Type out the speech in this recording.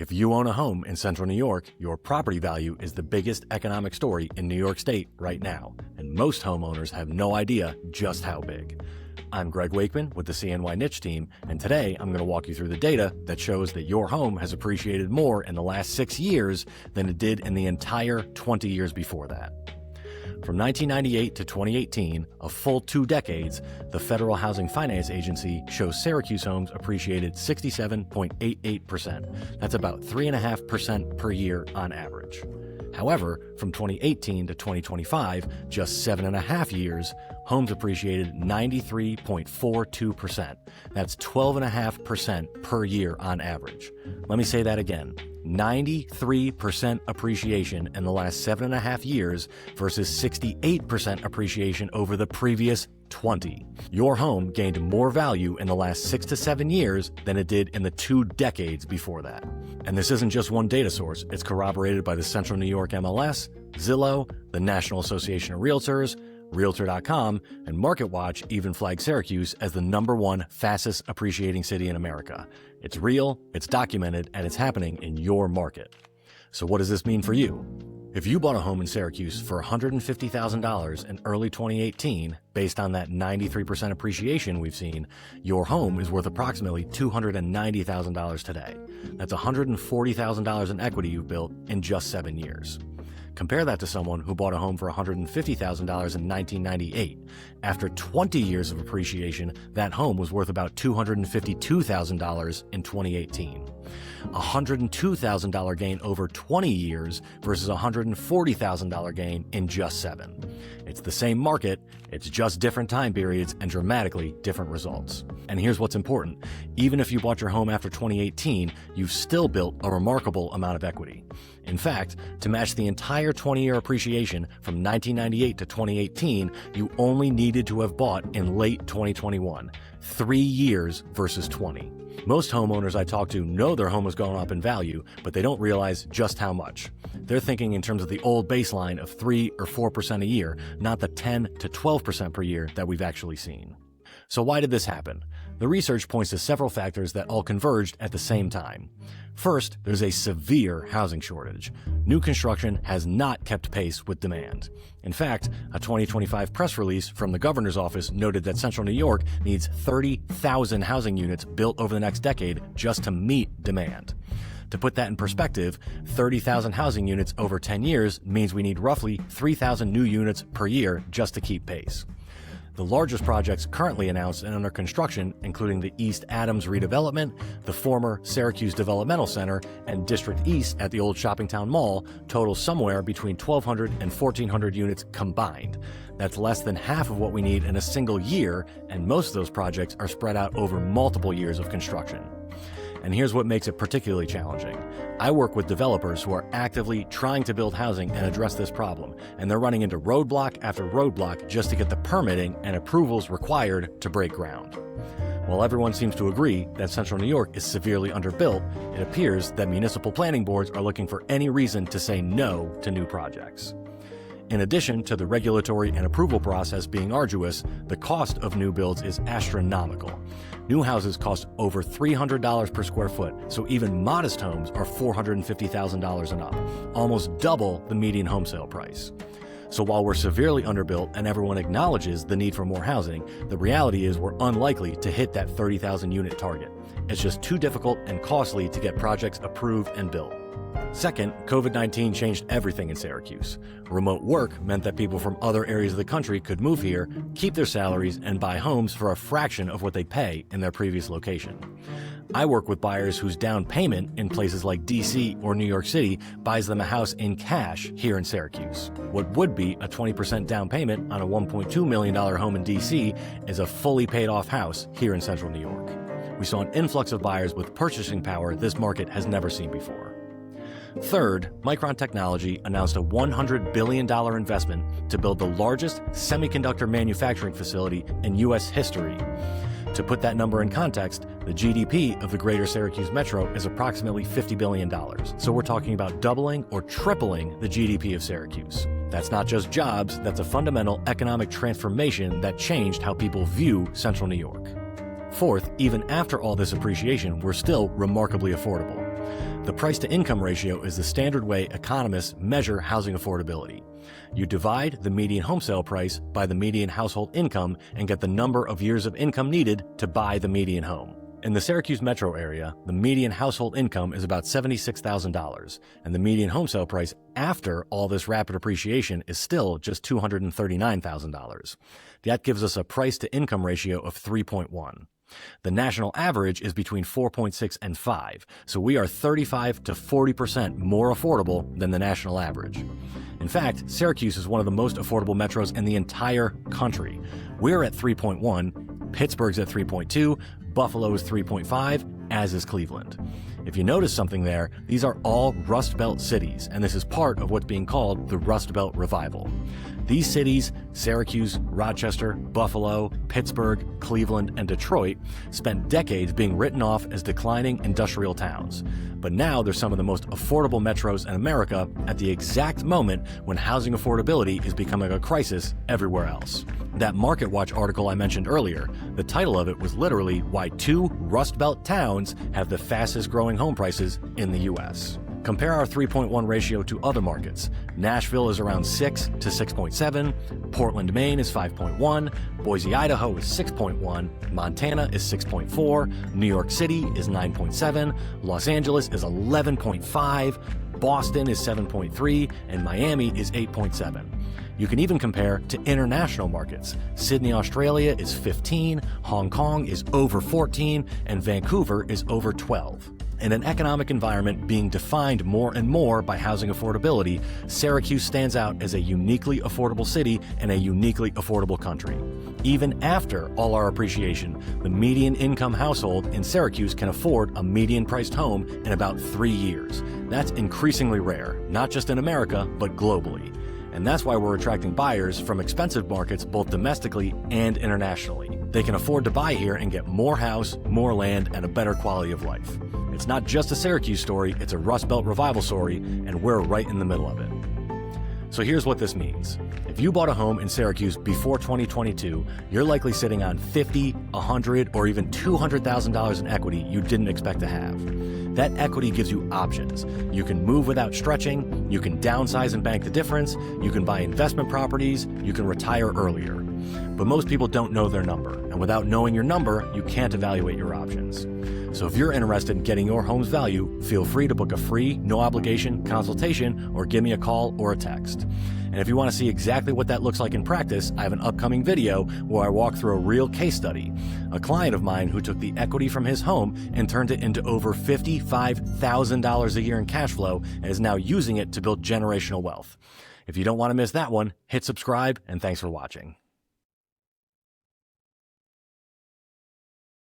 If you own a home in central New York, your property value is the biggest economic story in New York State right now, and most homeowners have no idea just how big. I'm Greg Wakeman with the CNY Niche team, and today I'm going to walk you through the data that shows that your home has appreciated more in the last 6 years than it did in the entire 20 years before that. From 1998 to 2018, a full 2 decades, the Federal Housing Finance Agency shows Syracuse homes appreciated 67.88%. That's about 3.5% per year on average. However, from 2018 to 2025, just 7.5 years, homes appreciated 93.42%. That's 12.5% per year on average. Let me say that again. 93% appreciation in the last 7.5 years versus 68% appreciation over the previous 20. Your home gained more value in the last 6 to 7 years than it did in the 2 decades before that. And this isn't just one data source. It's corroborated by the Central New York MLS, Zillow, the National Association of Realtors, Realtor.com, and MarketWatch even flagged Syracuse as the #1 fastest appreciating city in America. It's real, it's documented, and it's happening in your market. So what does this mean for you? If you bought a home in Syracuse for $150,000 in early 2018, based on that 93% appreciation we've seen, your home is worth approximately $290,000 today. That's $140,000 in equity you've built in just 7 years. Compare that to someone who bought a home for $150,000 in 1998. After 20 years of appreciation, that home was worth about $252,000 in 2018. A $102,000 gain over 20 years versus a $140,000 gain in just 7. It's the same market, it's just different time periods and dramatically different results. And here's what's important. Even if you bought your home after 2018, you've still built a remarkable amount of equity. In fact, to match the entire 20-year appreciation from 1998 to 2018, you only needed to have bought in late 2021, 3 years versus 20. Most homeowners I talk to know their home is going up in value, but they don't realize just how much. They're thinking in terms of the old baseline of 3 or 4% a year, not the 10 to 12% per year that we've actually seen. So why did this happen? The research points to several factors that all converged at the same time. First, there's a severe housing shortage. New construction has not kept pace with demand. In fact, a 2025 press release from the governor's office noted that Central New York needs 30,000 housing units built over the next decade just to meet demand. To put that in perspective, 30,000 housing units over 10 years means we need roughly 3,000 new units per year just to keep pace. The largest projects currently announced and under construction, including the East Adams redevelopment, the former Syracuse Developmental Center, and District East at the old Shoppingtown Mall, total somewhere between 1,200 and 1,400 units combined. That's less than half of what we need in a single year, and most of those projects are spread out over multiple years of construction. And here's what makes it particularly challenging. I work with developers who are actively trying to build housing and address this problem, and they're running into roadblock after roadblock just to get the permitting and approvals required to break ground. While everyone seems to agree that Central New York is severely underbuilt, it appears that municipal planning boards are looking for any reason to say no to new projects. In addition to the regulatory and approval process being arduous, the cost of new builds is astronomical. New houses cost over $300 per square foot, so even modest homes are $450,000 and up, almost double the median home sale price. So while we're severely underbuilt and everyone acknowledges the need for more housing, the reality is we're unlikely to hit that 30,000 unit target. It's just too difficult and costly to get projects approved and built. Second, COVID-19 changed everything in Syracuse. Remote work meant that people from other areas of the country could move here, keep their salaries, and buy homes for a fraction of what they pay in their previous location. I work with buyers whose down payment in places like DC or New York City buys them a house in cash here in Syracuse. What would be a 20% down payment on a $1.2 million home in DC is a fully paid off house here in Central New York. We saw an influx of buyers with purchasing power this market has never seen before. Third, Micron Technology announced a $100 billion investment to build the largest semiconductor manufacturing facility in U.S. history. To put that number in context, the GDP of the greater Syracuse metro is approximately $50 billion. So we're talking about doubling or tripling the GDP of Syracuse. That's not just jobs, that's a fundamental economic transformation that changed how people view Central New York. Fourth, even after all this appreciation, we're still remarkably affordable. The price-to-income ratio is the standard way economists measure housing affordability. You divide the median home sale price by the median household income and get the number of years of income needed to buy the median home. In the Syracuse metro area, the median household income is about $76,000, and the median home sale price after all this rapid appreciation is still just $239,000. That gives us a price-to-income ratio of 3.1. The national average is between 4.6 and 5, so we are 35 to 40% more affordable than the national average. In fact, Syracuse is one of the most affordable metros in the entire country. We're at 3.1, Pittsburgh's at 3.2, Buffalo is 3.5, as is Cleveland. If you notice something there, these are all Rust Belt cities, and this is part of what's being called the Rust Belt Revival. These cities, Syracuse, Rochester, Buffalo, Pittsburgh, Cleveland, and Detroit, spent decades being written off as declining industrial towns. But now they're some of the most affordable metros in America at the exact moment when housing affordability is becoming a crisis everywhere else. That MarketWatch article I mentioned earlier, the title of it was literally Why 2 Rust Belt Towns Have the Fastest Growing Home Prices in the U.S. Compare our 3.1 ratio to other markets. Nashville is around 6 to 6.7, Portland, Maine is 5.1, Boise, Idaho is 6.1, Montana is 6.4, New York City is 9.7, Los Angeles is 11.5, Boston is 7.3, and Miami is 8.7. You can even compare to international markets. Sydney, Australia is 15, Hong Kong is over 14, and Vancouver is over 12. In an economic environment being defined more and more by housing affordability, Syracuse stands out as a uniquely affordable city in a uniquely affordable country. Even after all our appreciation, the median income household in Syracuse can afford a median-priced home in about 3 years. That's increasingly rare, not just in America, but globally. And that's why we're attracting buyers from expensive markets both domestically and internationally. They can afford to buy here and get more house, more land, and a better quality of life. It's not just a Syracuse story, it's a Rust Belt revival story, and we're right in the middle of it. So here's what this means. If you bought a home in Syracuse before 2022, you're likely sitting on $50, $100, or even $200,000 in equity you didn't expect to have. That equity gives you options. You can move without stretching, you can downsize and bank the difference, you can buy investment properties, you can retire earlier. But most people don't know their number, and without knowing your number, you can't evaluate your options. So if you're interested in getting your home's value, feel free to book a free, no-obligation consultation or give me a call or a text. And if you want to see exactly what that looks like in practice, I have an upcoming video where I walk through a real case study. A client of mine who took the equity from his home and turned it into over $55,000 a year in cash flow and is now using it to build generational wealth. If you don't want to miss that one, hit subscribe, and thanks for watching.